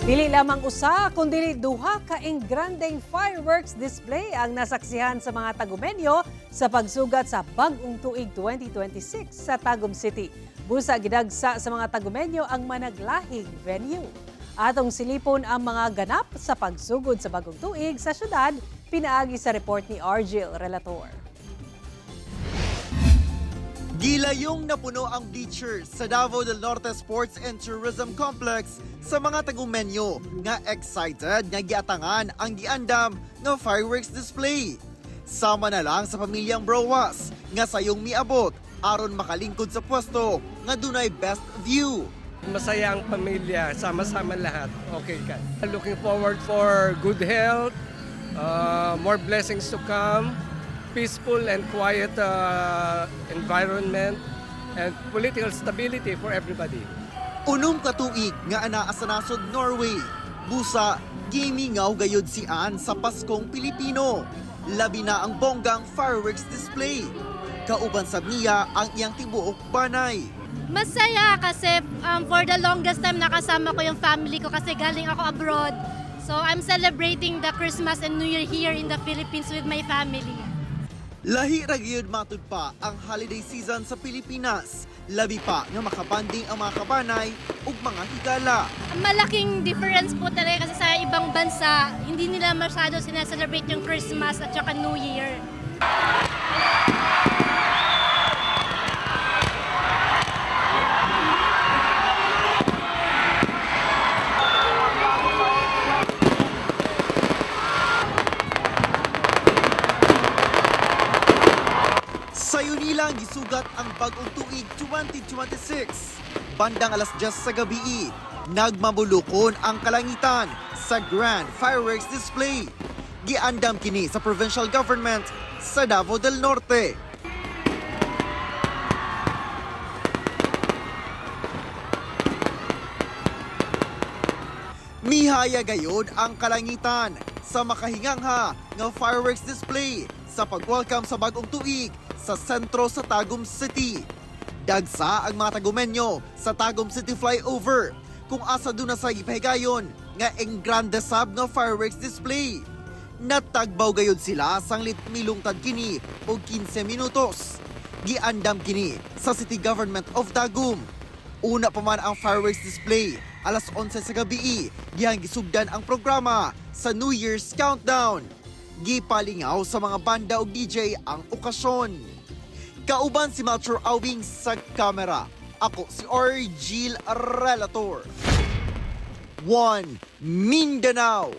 Dili lamang usa, kundi duha ka engrandeng fireworks display ang nasaksihan sa mga Tagumenyo sa pagsugat sa Bag-ong Tuig 2026 sa Tagum City. Busa gidagsa sa mga Tagumenyo ang managlahing venue. Atong silipon ang mga ganap sa pagsugod sa Bagong Tuig sa syudad, pinaagi sa report ni Argel Relator. Gilayong napuno ang bleachers sa Davao del Norte Sports and Tourism Complex sa mga Tagumenyo nga excited nga giatangan ang giandam nga fireworks display. Sama na lang sa pamilyang Browas nga sayong miabot aron makalingkod sa pwesto nga dunay best view. Masaya ang pamilya, sama-sama lahat. Okay ka. Looking forward for good health, more blessings to come, peaceful and quiet environment, and political stability for everybody. Unom ka tuig nga anaa sa nasod Norway. Busa, gimingaw gayud si Ann sa Paskong Pilipino. Labi na ang bonggang fireworks display. Kauban sab niya ang iyang tibuok banay. Masaya kasi for the longest time nakasama ko yung family ko kasi galing ako abroad. So I'm celebrating the Christmas and New Year here in the Philippines with my family. Lahi ra gyud matud pa ang holiday season sa Pilipinas. Labi pa nga makabanding ang mga kabanay ug mga higala. Malaking difference po talaga kasi sa ibang bansa, hindi nila masyado sinaselebrate yung Christmas at saka New Year. Sayo nilang gisugat ang Bag-ong Tuig 2026. Bandang alas 10 sa gabi, nagmamulukon ang kalangitan sa Grand Fireworks Display. Giandam kini sa provincial government sa Davao del Norte. Mihaya gayod ang kalangitan sa makahingangha nga fireworks display sa pag-welcome sa Bag-ong Tuig sa sentro sa Tagum City. Dagsa ang mga Tagumenyo sa Tagum City flyover kung asa doon na sa ipahigayon nga engrande sab nga fireworks display. Natagbaw gayod sila sanglit milungtad kini og 15 minutos. Giandam kini sa City Government of Tagum. Una pa man ang fireworks display, alas 11 sa gabi, gihang gisugdan ang programa sa New Year's Countdown. Gipalingaw sa mga banda o DJ ang okasyon. Kauban si Melchor Awing sa kamera. Ako si Argel Relator. 1 Mindanao.